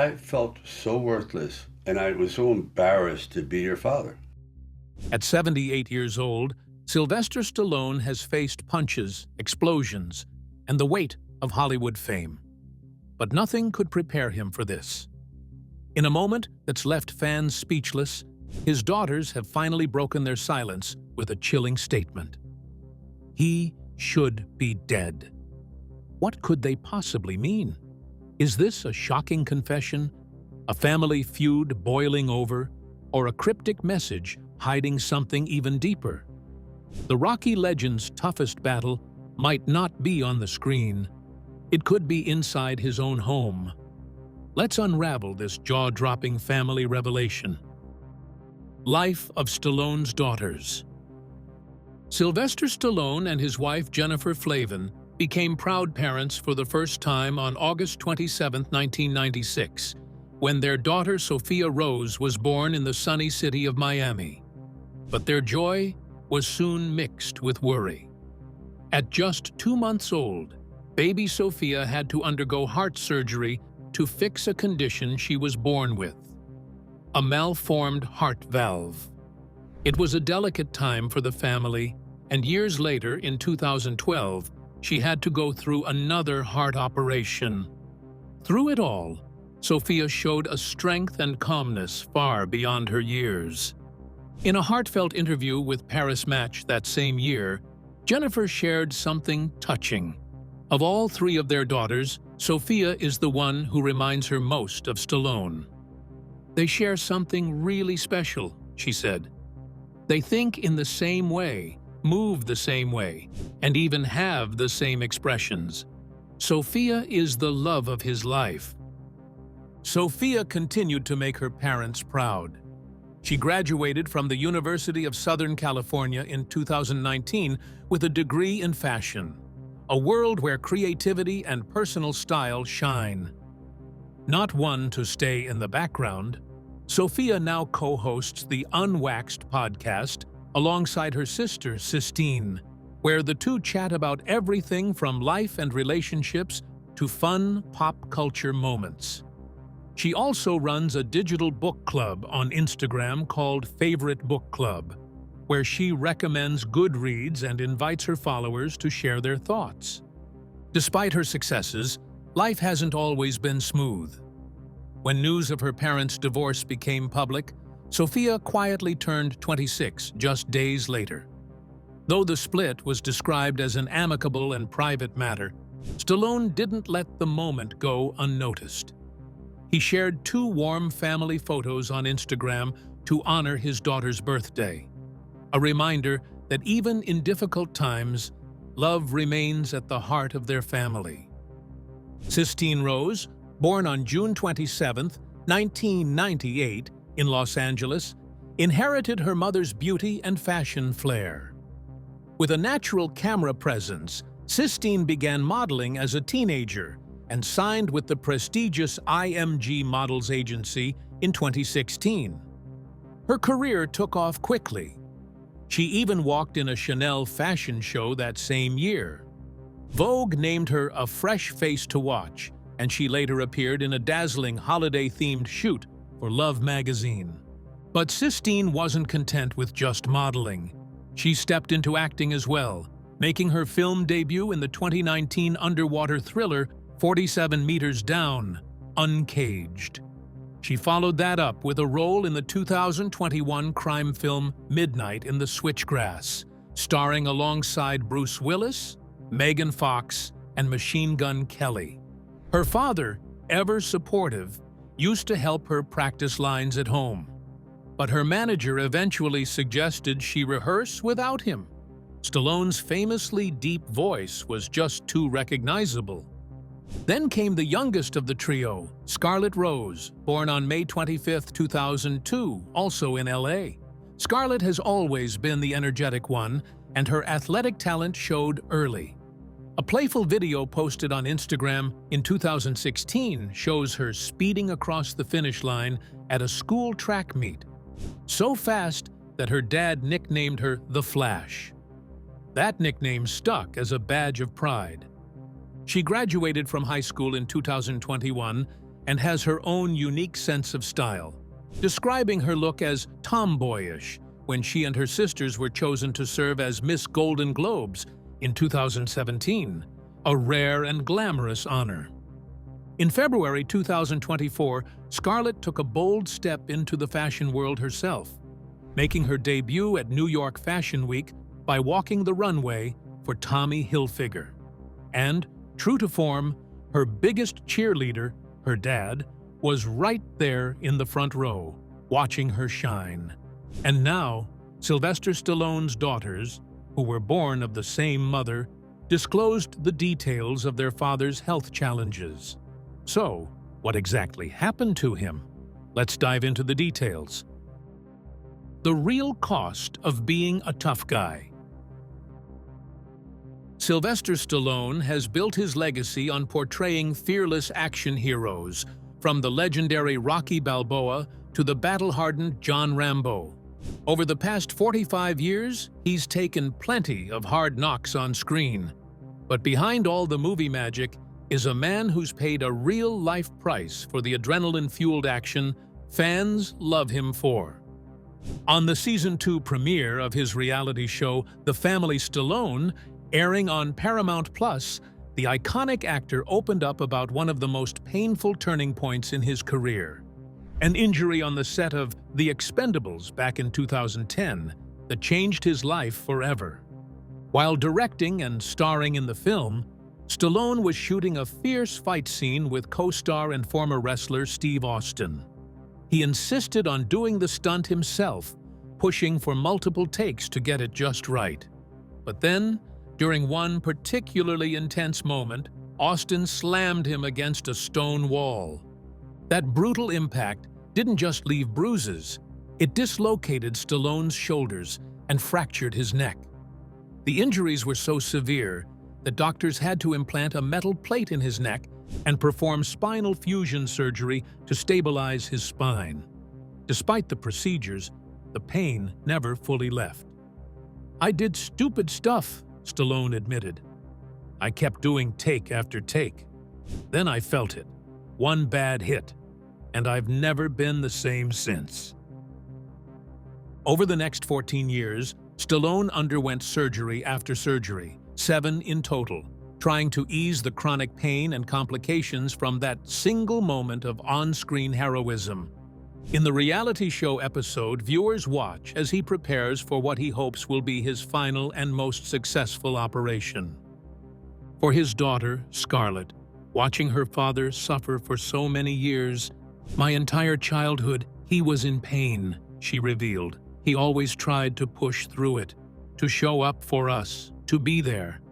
I felt so worthless, and I was so embarrassed to be your father. At 78 years old, Sylvester Stallone has faced punches, explosions, and the weight of Hollywood fame. But nothing could prepare him for this. In a moment that's left fans speechless, his daughters have finally broken their silence with a chilling statement. He should be dead. What could they possibly mean? Is this a shocking confession, a family feud boiling over, or a cryptic message hiding something even deeper? The Rocky legend's toughest battle might not be on the screen. It could be inside his own home. Let's unravel this jaw-dropping family revelation. Life of Stallone's daughters. Sylvester Stallone and his wife Jennifer Flavin became proud parents for the first time on August 27, 1996, when their daughter Sophia Rose was born in the sunny city of Miami. But their joy was soon mixed with worry. At just 2 months old, baby Sophia had to undergo heart surgery to fix a condition she was born with: a malformed heart valve. It was a delicate time for the family, and years later, in 2012, she had to go through another heart operation. Through it all, Sophia showed a strength and calmness far beyond her years. In a heartfelt interview with Paris Match that same year, Jennifer shared something touching. Of all 3 of their daughters, Sophia is the one who reminds her most of Stallone. "They share something really special," she said. "They think in the same way, move the same way, and even have the same expressions. Sophia is the love of his life." Sophia continued to make her parents proud. She graduated from the University of Southern California in 2019 with a degree in fashion, a world where creativity and personal style shine. Not one to stay in the background, Sophia now co-hosts the Unwaxed podcast alongside her sister Sistine, where the two chat about everything from life and relationships to fun pop culture moments. She also runs a digital book club on Instagram called Favorite Book Club, where she recommends good reads and invites her followers to share their thoughts. Despite her successes, life hasn't always been smooth. When news of her parents' divorce became public, Sophia quietly turned 26 just days later. Though the split was described as an amicable and private matter, Stallone didn't let the moment go unnoticed. He shared 2 warm family photos on Instagram to honor his daughter's birthday, a reminder that even in difficult times, love remains at the heart of their family. Sistine Rose, born on June 27, 1998, in Los Angeles, inherited her mother's beauty and fashion flair. With a natural camera presence, Sistine began modeling as a teenager and signed with the prestigious IMG Models Agency in 2016. Her career took off quickly. She even walked in a Chanel fashion show that same year. Vogue named her a fresh face to watch, and she later appeared in a dazzling holiday-themed shoot for Love magazine. But Sistine wasn't content with just modeling. She stepped into acting as well, making her film debut in the 2019 underwater thriller 47 Meters Down, Uncaged. She followed that up with a role in the 2021 crime film Midnight in the Switchgrass, starring alongside Bruce Willis, Megan Fox, and Machine Gun Kelly. Her father, ever supportive, used to help her practice lines at home. But her manager eventually suggested she rehearse without him. Stallone's famously deep voice was just too recognizable. Then came the youngest of the trio, Scarlett Rose, born on May 25, 2002, also in LA. Scarlett has always been the energetic one, and her athletic talent showed early. A playful video posted on Instagram in 2016 shows her speeding across the finish line at a school track meet, so fast that her dad nicknamed her The Flash. That nickname stuck as a badge of pride. She graduated from high school in 2021 and has her own unique sense of style, describing her look as tomboyish when she and her sisters were chosen to serve as Miss Golden Globes in 2017, a rare and glamorous honor. In February 2024, Scarlett took a bold step into the fashion world herself, making her debut at New York Fashion Week by walking the runway for Tommy Hilfiger. And, true to form, her biggest cheerleader, her dad, was right there in the front row, watching her shine. And now, Sylvester Stallone's daughters, who were born of the same mother, disclosed the details of their father's health challenges. So, what exactly happened to him? Let's dive into the details. The real cost of being a tough guy. Sylvester Stallone has built his legacy on portraying fearless action heroes, from the legendary Rocky Balboa to the battle-hardened John Rambo. Over the past 45 years, he's taken plenty of hard knocks on screen. But behind all the movie magic is a man who's paid a real-life price for the adrenaline-fueled action fans love him for. On the Season 2 premiere of his reality show, The Family Stallone, airing on Paramount+, the iconic actor opened up about one of the most painful turning points in his career. An injury on the set of The Expendables back in 2010 that changed his life forever. While directing and starring in the film, Stallone was shooting a fierce fight scene with co-star and former wrestler Steve Austin. He insisted on doing the stunt himself, pushing for multiple takes to get it just right. But then, during one particularly intense moment, Austin slammed him against a stone wall. That brutal impact didn't just leave bruises, it dislocated Stallone's shoulders and fractured his neck. The injuries were so severe that doctors had to implant a metal plate in his neck and perform spinal fusion surgery to stabilize his spine. Despite the procedures, the pain never fully left. "I did stupid stuff," Stallone admitted. "I kept doing take after take. Then I felt it. One bad hit. And I've never been the same since." Over the next 14 years, Stallone underwent surgery after surgery, 7 in total, trying to ease the chronic pain and complications from that single moment of on-screen heroism. In the reality show episode, viewers watch as he prepares for what he hopes will be his final and most successful operation. For his daughter, Scarlett, watching her father suffer for so many years, "My entire childhood, he was in pain," she revealed. "He always tried to push through it, to show up for us, to be there.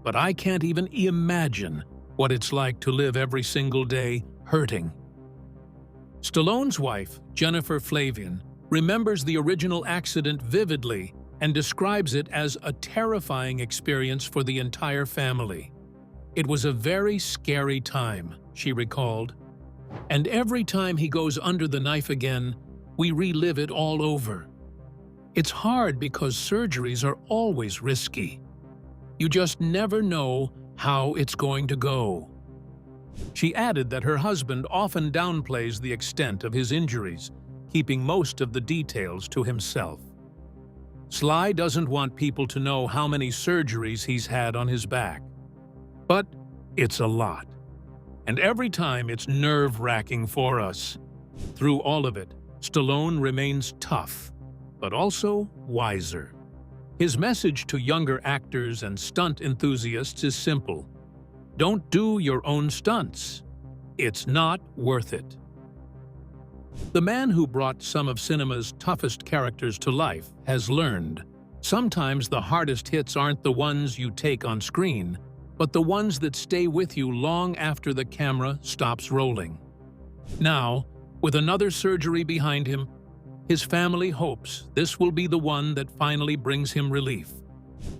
But I can't even imagine what it's like to live every single day hurting." Stallone's wife, Jennifer Flavian, remembers the original accident vividly and describes it as a terrifying experience for the entire family. "It was a very scary time," she recalled. "And every time he goes under the knife again, we relive it all over. It's hard because surgeries are always risky. You just never know how it's going to go." She added that her husband often downplays the extent of his injuries, keeping most of the details to himself. Sly doesn't want people to know how many surgeries he's had on his back. But it's a lot. And every time it's nerve-wracking for us. Through all of it, Stallone remains tough, but also wiser. His message to younger actors and stunt enthusiasts is simple: don't do your own stunts. It's not worth it. The man who brought some of cinema's toughest characters to life has learned, sometimes the hardest hits aren't the ones you take on screen, but the ones that stay with you long after the camera stops rolling. Now, with another surgery behind him, his family hopes this will be the one that finally brings him relief,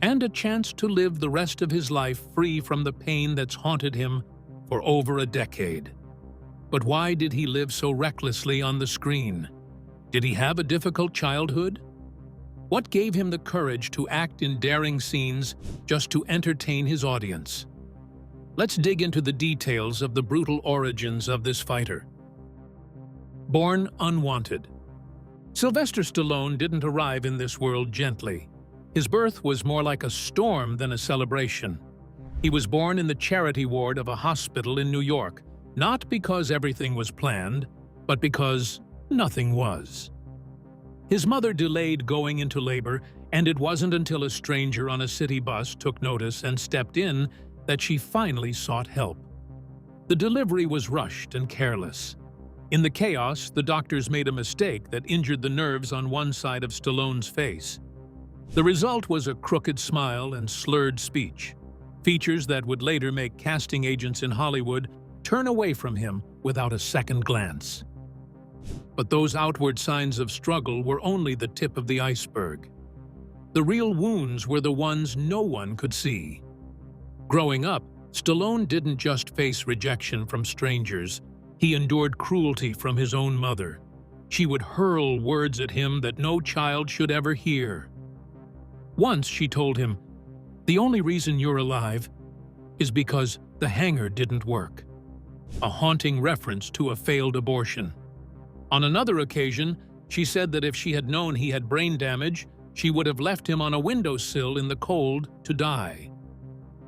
and a chance to live the rest of his life free from the pain that's haunted him for over a decade. But why did he live so recklessly on the screen? Did he have a difficult childhood? What gave him the courage to act in daring scenes just to entertain his audience? let's dig into the details of the brutal origins of this fighter. Born unwanted. Sylvester Stallone didn't arrive in this world gently. His birth was more like a storm than a celebration. He was born in the charity ward of a hospital in New York, not because everything was planned, but because nothing was. His mother delayed going into labor, and it wasn't until a stranger on a city bus took notice and stepped in that she finally sought help. The delivery was rushed and careless. In the chaos, the doctors made a mistake that injured the nerves on one side of Stallone's face. The result was a crooked smile and slurred speech, features that would later make casting agents in Hollywood turn away from him without a second glance. But those outward signs of struggle were only the tip of the iceberg. The real wounds were the ones no one could see. Growing up, Stallone didn't just face rejection from strangers. He endured cruelty from his own mother. She would hurl words at him that no child should ever hear. Once she told him, "The only reason you're alive is because the hanger didn't work," a haunting reference to a failed abortion. On another occasion, she said that if she had known he had brain damage, she would have left him on a windowsill in the cold to die.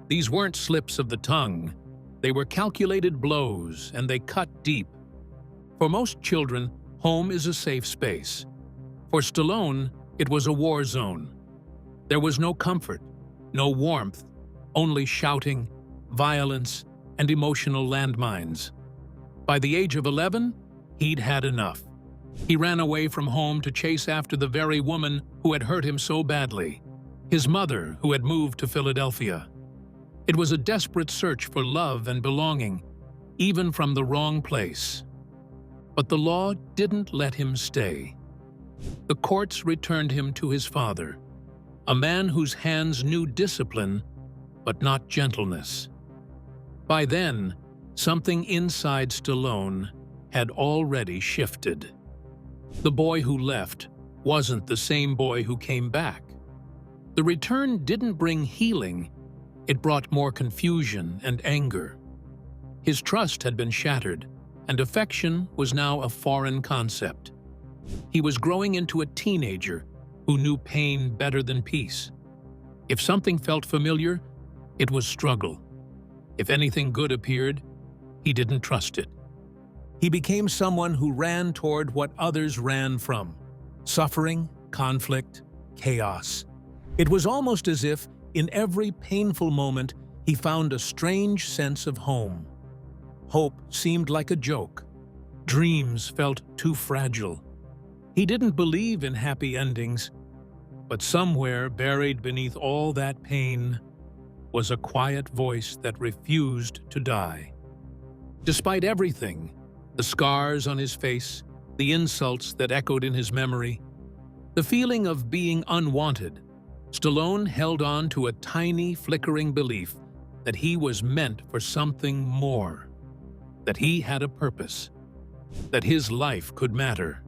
These weren't slips of the tongue. They were calculated blows, and they cut deep. For most children, home is a safe space. For Stallone, it was a war zone. There was no comfort, no warmth, only shouting, violence, and emotional landmines. By the age of 11, he'd had enough. He ran away from home to chase after the very woman who had hurt him so badly, his mother who had moved to Philadelphia. It was a desperate search for love and belonging, even from the wrong place. But the law didn't let him stay. The courts returned him to his father, a man whose hands knew discipline, but not gentleness. By then, something inside Stallone had already shifted. The boy who left wasn't the same boy who came back. The return didn't bring healing. It brought more confusion and anger. His trust had been shattered, and affection was now a foreign concept. He was growing into a teenager who knew pain better than peace. If something felt familiar, it was struggle. If anything good appeared, he didn't trust it. He became someone who ran toward what others ran from: suffering, conflict, chaos. It was almost as if, in every painful moment, he found a strange sense of home. Hope seemed like a joke. Dreams felt too fragile. He didn't believe in happy endings, but somewhere buried beneath all that pain was a quiet voice that refused to die. Despite everything, the scars on his face, the insults that echoed in his memory, the feeling of being unwanted, Stallone held on to a tiny, flickering belief that he was meant for something more, that he had a purpose, that his life could matter.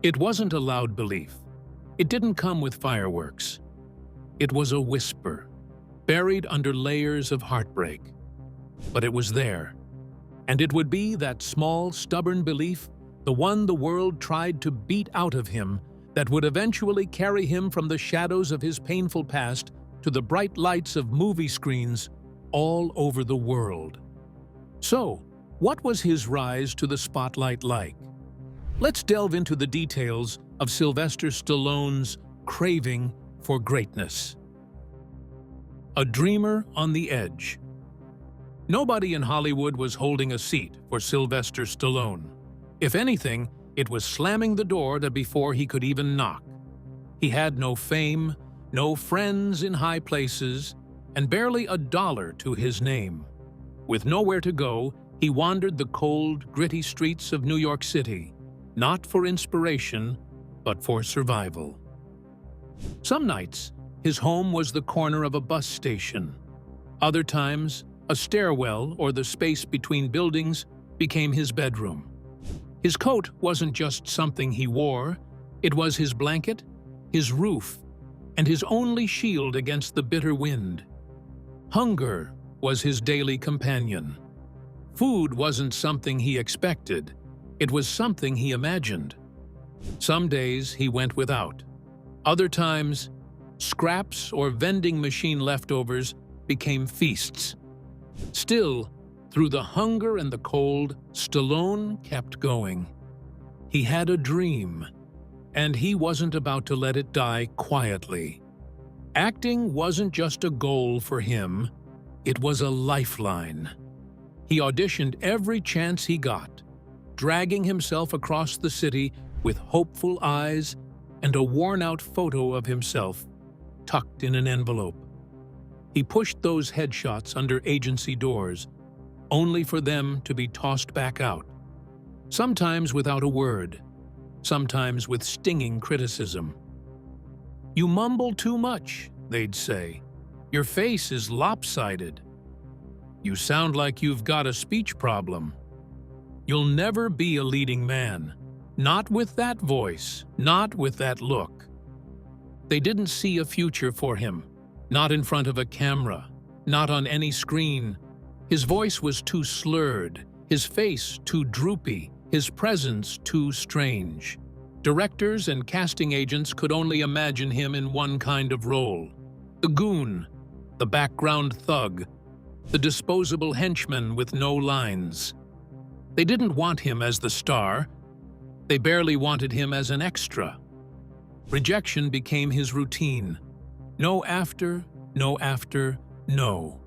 It wasn't a loud belief. It didn't come with fireworks. It was a whisper, buried under layers of heartbreak. But it was there, and it would be that small, stubborn belief, the one the world tried to beat out of him, that would eventually carry him from the shadows of his painful past to the bright lights of movie screens all over the world. So, what was his rise to the spotlight like? Let's delve into the details of Sylvester Stallone's craving for greatness. A dreamer on the edge. Nobody in Hollywood was holding a seat for Sylvester Stallone. If anything, it was slamming the door before he could even knock. He had no fame, no friends in high places, and barely $1 to his name. With nowhere to go, he wandered the cold, gritty streets of New York City, not for inspiration, but for survival. Some nights, his home was the corner of a bus station. Other times, a stairwell or the space between buildings became his bedroom. His coat wasn't just something he wore, it was his blanket, his roof, and his only shield against the bitter wind. Hunger was his daily companion. Food wasn't something he expected, it was something he imagined. Some days he went without. Other times, scraps or vending machine leftovers became feasts. Still, through the hunger and the cold, Stallone kept going. He had a dream, and he wasn't about to let it die quietly. Acting wasn't just a goal for him, it was a lifeline. He auditioned every chance he got, dragging himself across the city with hopeful eyes and a worn-out photo of himself tucked in an envelope. He pushed those headshots under agency doors, only for them to be tossed back out, sometimes without a word, sometimes with stinging criticism. "You mumble too much," they'd say. "Your face is lopsided. You sound like you've got a speech problem. You'll never be a leading man. Not with that voice, not with that look." They didn't see a future for him, not in front of a camera, not on any screen. His voice was too slurred, his face too droopy, his presence too strange. Directors and casting agents could only imagine him in one kind of role: the goon, the background thug, the disposable henchman with no lines. They didn't want him as the star. They barely wanted him as an extra. Rejection became his routine. No after, no after, no.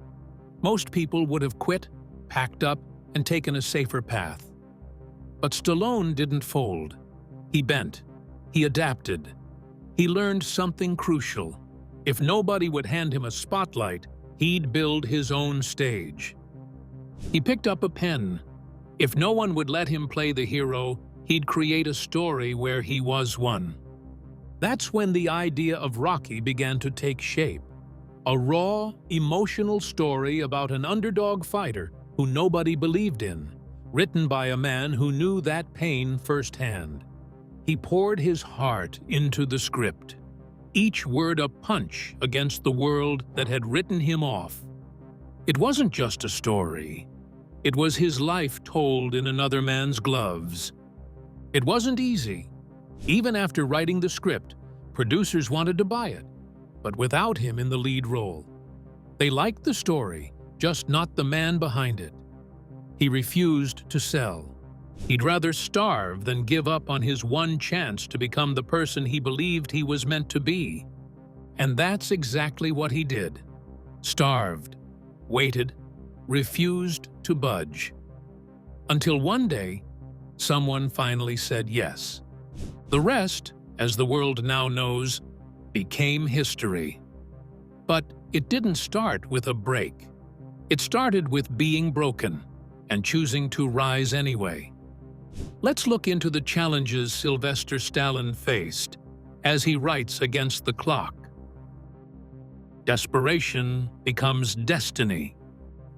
Most people would have quit, packed up, and taken a safer path. But Stallone didn't fold. He bent. He adapted. He learned something crucial. If nobody would hand him a spotlight, he'd build his own stage. He picked up a pen. If no one would let him play the hero, he'd create a story where he was one. That's when the idea of Rocky began to take shape. A raw, emotional story about an underdog fighter who nobody believed in, written by a man who knew that pain firsthand. He poured his heart into the script, each word a punch against the world that had written him off. It wasn't just a story. It was his life told in another man's gloves. It wasn't easy. Even after writing the script, producers wanted to buy it, but without him in the lead role. They liked the story, just not the man behind it. He refused to sell. He'd rather starve than give up on his one chance to become the person he believed he was meant to be. And that's exactly what he did. Starved, waited, refused to budge. Until one day, someone finally said yes. The rest, as the world now knows, became history. But it didn't start with a break. It started with being broken and choosing to rise anyway. Let's look into the challenges Sylvester Stallone faced as he writes against the clock. Desperation becomes destiny.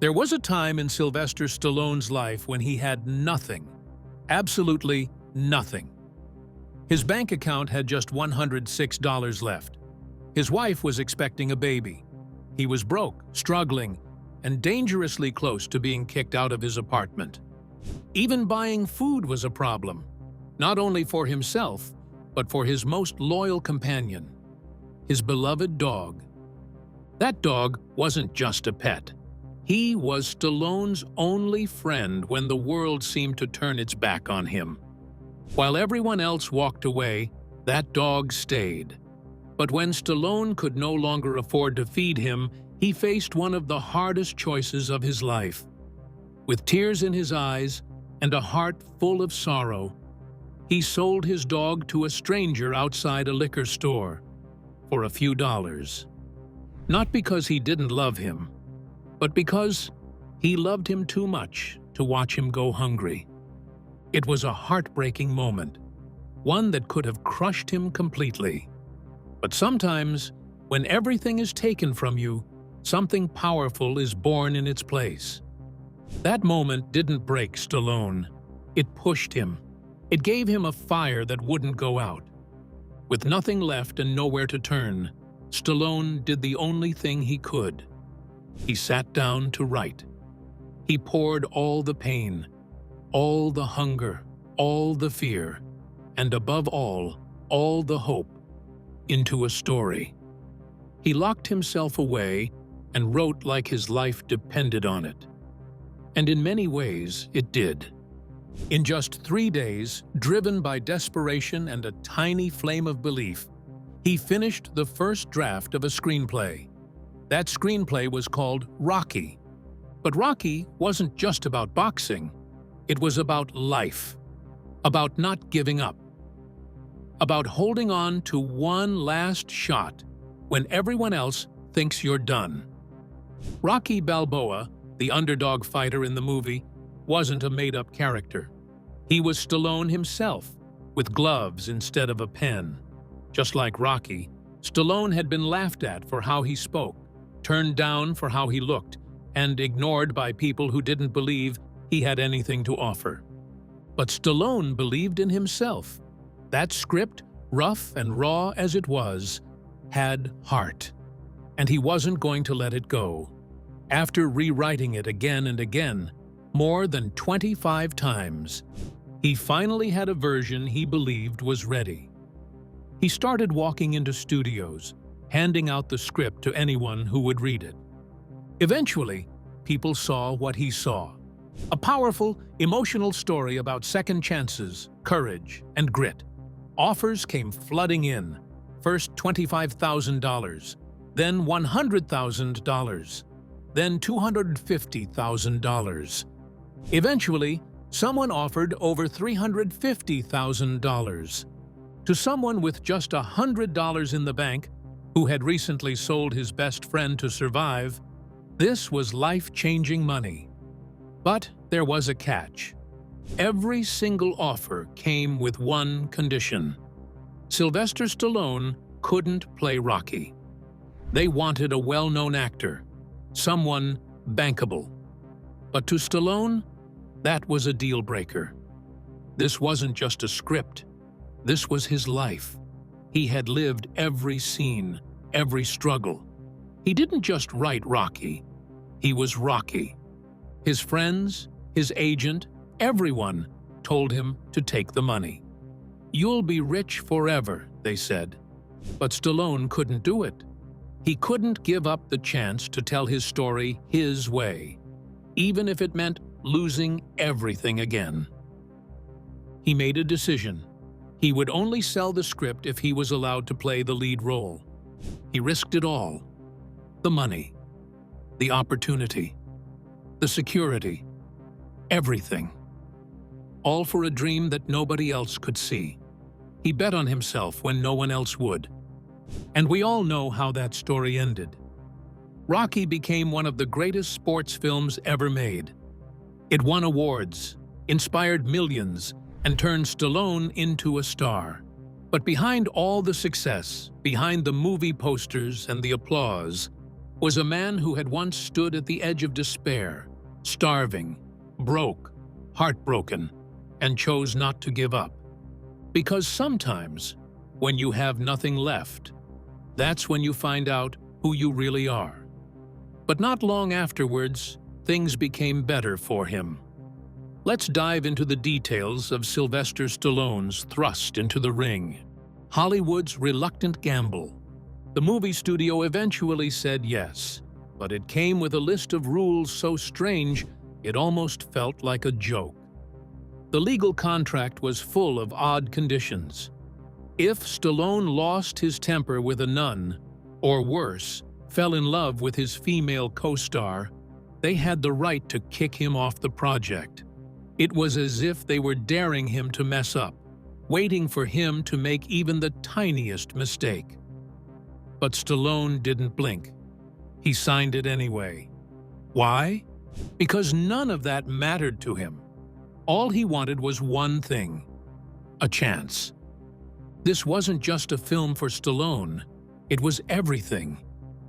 There was a time in Sylvester Stallone's life when he had nothing, absolutely nothing. His bank account had just $106 left. His wife was expecting a baby. He was broke, struggling, and dangerously close to being kicked out of his apartment. Even buying food was a problem, not only for himself, but for his most loyal companion, his beloved dog. That dog wasn't just a pet. He was Stallone's only friend when the world seemed to turn its back on him. While everyone else walked away, that dog stayed. But when Stallone could no longer afford to feed him, he faced one of the hardest choices of his life. With tears in his eyes and a heart full of sorrow, he sold his dog to a stranger outside a liquor store for a few dollars. Not because he didn't love him, but because he loved him too much to watch him go hungry. It was a heartbreaking moment, one that could have crushed him completely. But sometimes, when everything is taken from you, something powerful is born in its place. That moment didn't break Stallone. It pushed him. It gave him a fire that wouldn't go out. With nothing left and nowhere to turn, Stallone did the only thing he could. He sat down to write. He poured all the pain, all the hunger, all the fear, and above all the hope, into a story. He locked himself away and wrote like his life depended on it. And in many ways, it did. In just 3 days, driven by desperation and a tiny flame of belief, he finished the first draft of a screenplay. That screenplay was called Rocky. But Rocky wasn't just about boxing. It was about life, about not giving up, about holding on to one last shot when everyone else thinks you're done. Rocky Balboa, the underdog fighter in the movie, wasn't a made-up character. He was Stallone himself, with gloves instead of a pen. Just like Rocky, Stallone had been laughed at for how he spoke, turned down for how he looked, and ignored by people who didn't believe he had anything to offer. But Stallone believed in himself. That script, rough and raw as it was, had heart. And he wasn't going to let it go. After rewriting it again and again, more than 25 times, he finally had a version he believed was ready. He started walking into studios, handing out the script to anyone who would read it. Eventually, people saw what he saw. A powerful, emotional story about second chances, courage, and grit. Offers came flooding in. First $25,000, then $100,000, then $250,000. Eventually, someone offered over $350,000. To someone with just $100 in the bank, who had recently sold his best friend to survive, this was life-changing money. But there was a catch. Every single offer came with one condition. Sylvester Stallone couldn't play Rocky. They wanted a well-known actor, someone bankable. But to Stallone, that was a deal-breaker. This wasn't just a script. This was his life. He had lived every scene, every struggle. He didn't just write Rocky. He was Rocky. His friends, his agent, everyone told him to take the money. "You'll be rich forever," they said. But Stallone couldn't do it. He couldn't give up the chance to tell his story his way, even if it meant losing everything again. He made a decision. He would only sell the script if he was allowed to play the lead role. He risked it all. The money, the opportunity, the security, everything. All for a dream that nobody else could see. He bet on himself when no one else would. And we all know how that story ended. Rocky became one of the greatest sports films ever made. It won awards, inspired millions, and turned Stallone into a star. But behind all the success, behind the movie posters and the applause, was a man who had once stood at the edge of despair, starving, broke, heartbroken, and chose not to give up. Because sometimes, when you have nothing left, that's when you find out who you really are. But not long afterwards, things became better for him. Let's dive into the details of Sylvester Stallone's thrust into the ring. Hollywood's reluctant gamble. The movie studio eventually said yes, but it came with a list of rules so strange it almost felt like a joke. The legal contract was full of odd conditions. If Stallone lost his temper with a nun, or worse, fell in love with his female co-star, they had the right to kick him off the project. It was as if they were daring him to mess up, waiting for him to make even the tiniest mistake. But Stallone didn't blink. He signed it anyway. Why? Because none of that mattered to him. All he wanted was one thing: a chance. This wasn't just a film for Stallone. It was everything.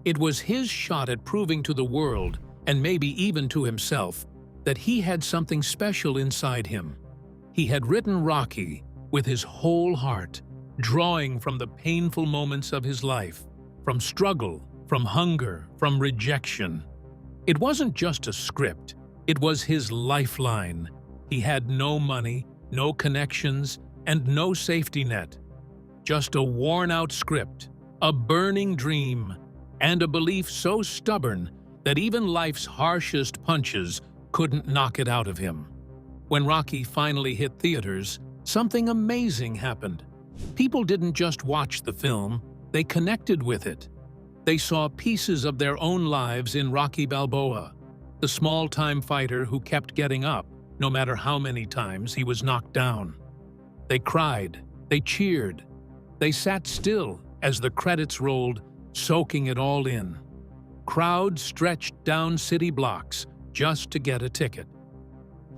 It was his shot at proving to the world, and maybe even to himself, that he had something special inside him. He had written Rocky with his whole heart, drawing from the painful moments of his life, from struggle, from hunger, from rejection. It wasn't just a script, it was his lifeline. He had no money, no connections, and no safety net. Just a worn-out script, a burning dream, and a belief so stubborn that even life's harshest punches couldn't knock it out of him. When Rocky finally hit theaters, something amazing happened. People didn't just watch the film, they connected with it. They saw pieces of their own lives in Rocky Balboa, the small-time fighter who kept getting up, no matter how many times he was knocked down. They cried, they cheered, they sat still as the credits rolled, soaking it all in. Crowds stretched down city blocks just to get a ticket.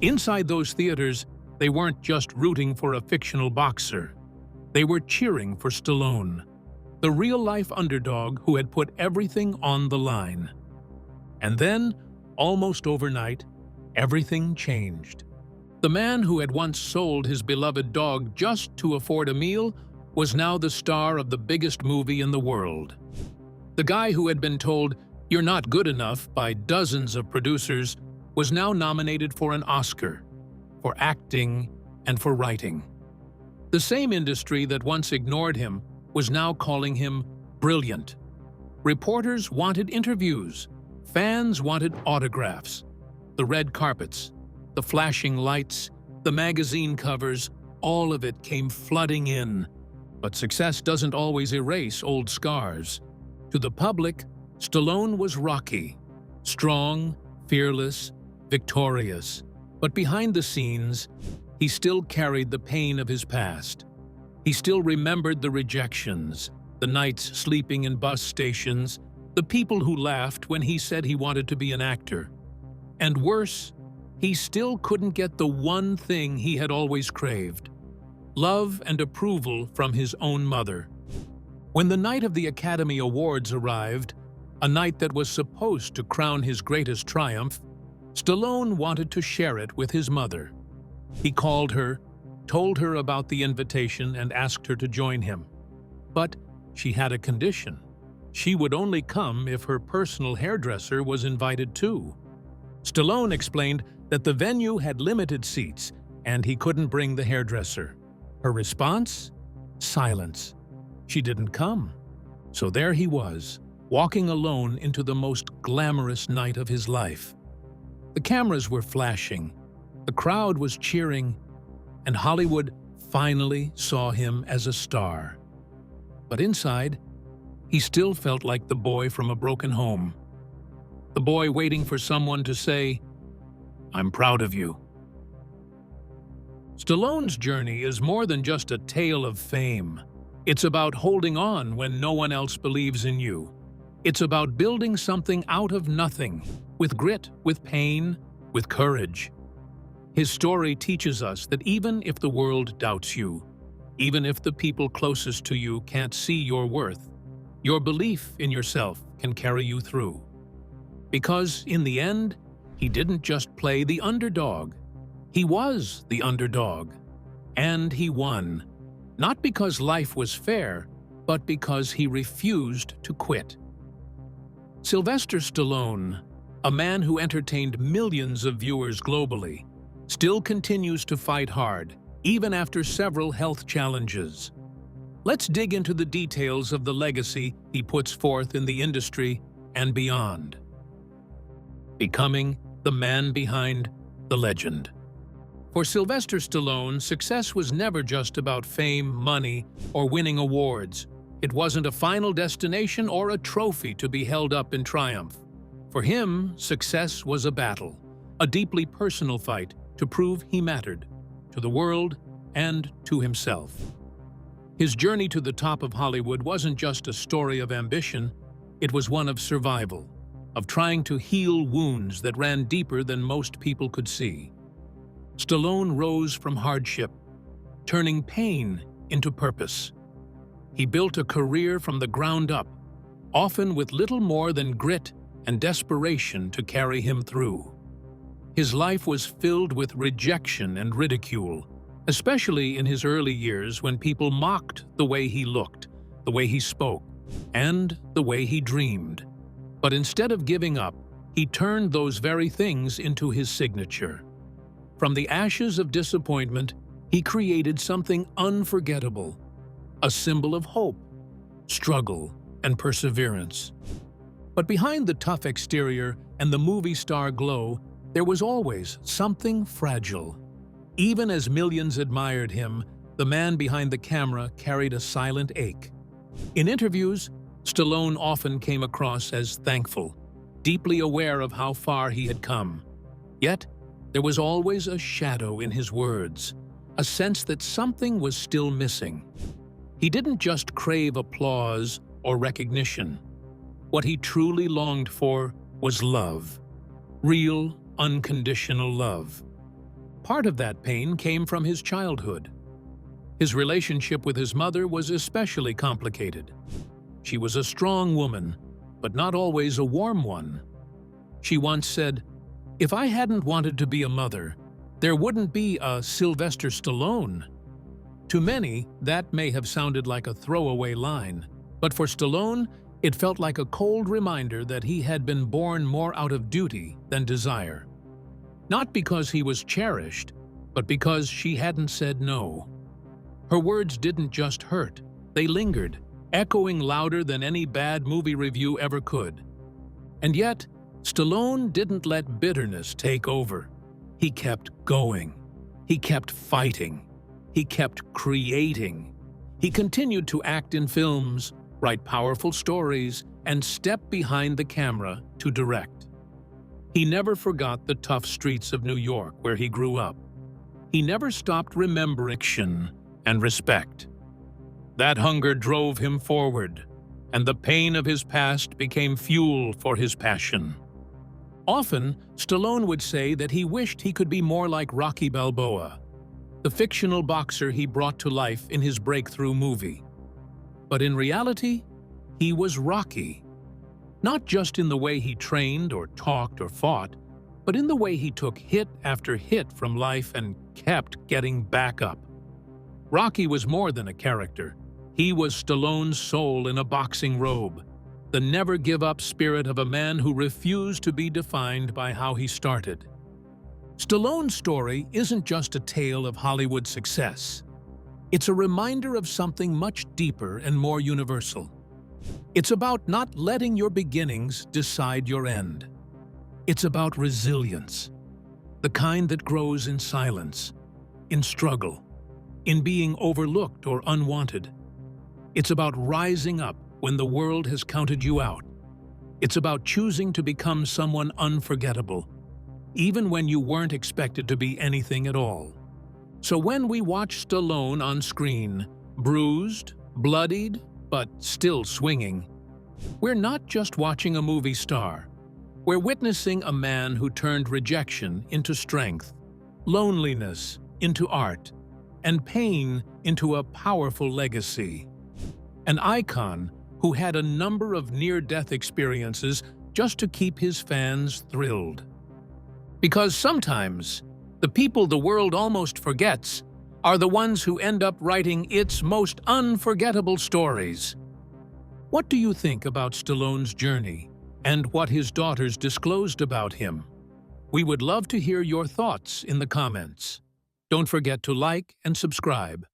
Inside those theaters, they weren't just rooting for a fictional boxer. They were cheering for Stallone, the real-life underdog who had put everything on the line. And then, almost overnight, everything changed. The man who had once sold his beloved dog just to afford a meal was now the star of the biggest movie in the world. The guy who had been told, "You're not good enough," by dozens of producers was now nominated for an Oscar, for acting and for writing. The same industry that once ignored him was now calling him brilliant. Reporters wanted interviews, fans wanted autographs. The red carpets, the flashing lights, the magazine covers, all of it came flooding in. But success doesn't always erase old scars. To the public, Stallone was Rocky, strong, fearless, victorious. But behind the scenes, he still carried the pain of his past. He still remembered the rejections, the nights sleeping in bus stations, the people who laughed when he said he wanted to be an actor. And worse, he still couldn't get the one thing he had always craved: love and approval from his own mother. When the night of the Academy Awards arrived, a night that was supposed to crown his greatest triumph, Stallone wanted to share it with his mother. He called her, told her about the invitation, and asked her to join him. But she had a condition. She would only come if her personal hairdresser was invited too. Stallone explained that the venue had limited seats and he couldn't bring the hairdresser. Her response? Silence. She didn't come. So there he was, walking alone into the most glamorous night of his life. The cameras were flashing, the crowd was cheering, and Hollywood finally saw him as a star. But inside, he still felt like the boy from a broken home. The boy waiting for someone to say, "I'm proud of you." Stallone's journey is more than just a tale of fame. It's about holding on when no one else believes in you. It's about building something out of nothing, with grit, with pain, with courage. His story teaches us that even if the world doubts you, even if the people closest to you can't see your worth, your belief in yourself can carry you through. Because in the end, he didn't just play the underdog. He was the underdog. And he won. Not because life was fair, but because he refused to quit. Sylvester Stallone, a man who entertained millions of viewers globally, still continues to fight hard, even after several health challenges. Let's dig into the details of the legacy he puts forth in the industry and beyond. Becoming the man behind the legend. For Sylvester Stallone, success was never just about fame, money, or winning awards. It wasn't a final destination or a trophy to be held up in triumph. For him, success was a battle, a deeply personal fight to prove he mattered, to the world and to himself. His journey to the top of Hollywood wasn't just a story of ambition, it was one of survival, of trying to heal wounds that ran deeper than most people could see. Stallone rose from hardship, turning pain into purpose. He built a career from the ground up, often with little more than grit and desperation to carry him through. His life was filled with rejection and ridicule, especially in his early years when people mocked the way he looked, the way he spoke, and the way he dreamed. But instead of giving up, he turned those very things into his signature. From the ashes of disappointment, he created something unforgettable, a symbol of hope, struggle, and perseverance. But behind the tough exterior and the movie star glow, there was always something fragile. Even as millions admired him, the man behind the camera carried a silent ache. In interviews, Stallone often came across as thankful, deeply aware of how far he had come. Yet, there was always a shadow in his words, a sense that something was still missing. He didn't just crave applause or recognition. What he truly longed for was love. Real, unconditional love. Part of that pain came from his childhood. His relationship with his mother was especially complicated. She was a strong woman, but not always a warm one. She once said, "If I hadn't wanted to be a mother, there wouldn't be a Sylvester Stallone." To many, that may have sounded like a throwaway line, but for Stallone, it felt like a cold reminder that he had been born more out of duty than desire. Not because he was cherished, but because she hadn't said no. Her words didn't just hurt, they lingered, echoing louder than any bad movie review ever could. And yet, Stallone didn't let bitterness take over. He kept going. He kept fighting. He kept creating. He continued to act in films, write powerful stories, and step behind the camera to direct. He never forgot the tough streets of New York where he grew up. He never stopped remembering action and respect. That hunger drove him forward, and the pain of his past became fuel for his passion. Often, Stallone would say that he wished he could be more like Rocky Balboa, the fictional boxer he brought to life in his breakthrough movie. But in reality, he was Rocky. Not just in the way he trained or talked or fought, but in the way he took hit after hit from life and kept getting back up. Rocky was more than a character. He was Stallone's soul in a boxing robe, the never-give-up spirit of a man who refused to be defined by how he started. Stallone's story isn't just a tale of Hollywood success. It's a reminder of something much deeper and more universal. It's about not letting your beginnings decide your end. It's about resilience, the kind that grows in silence, in struggle, in being overlooked or unwanted. It's about rising up when the world has counted you out. It's about choosing to become someone unforgettable, even when you weren't expected to be anything at all. So when we watch Stallone on screen, bruised, bloodied, but still swinging, we're not just watching a movie star. We're witnessing a man who turned rejection into strength, loneliness into art, and pain into a powerful legacy. An icon who had a number of near-death experiences just to keep his fans thrilled. Because sometimes, the people the world almost forgets are the ones who end up writing its most unforgettable stories. What do you think about Stallone's journey and what his daughters disclosed about him? We would love to hear your thoughts in the comments. Don't forget to like and subscribe.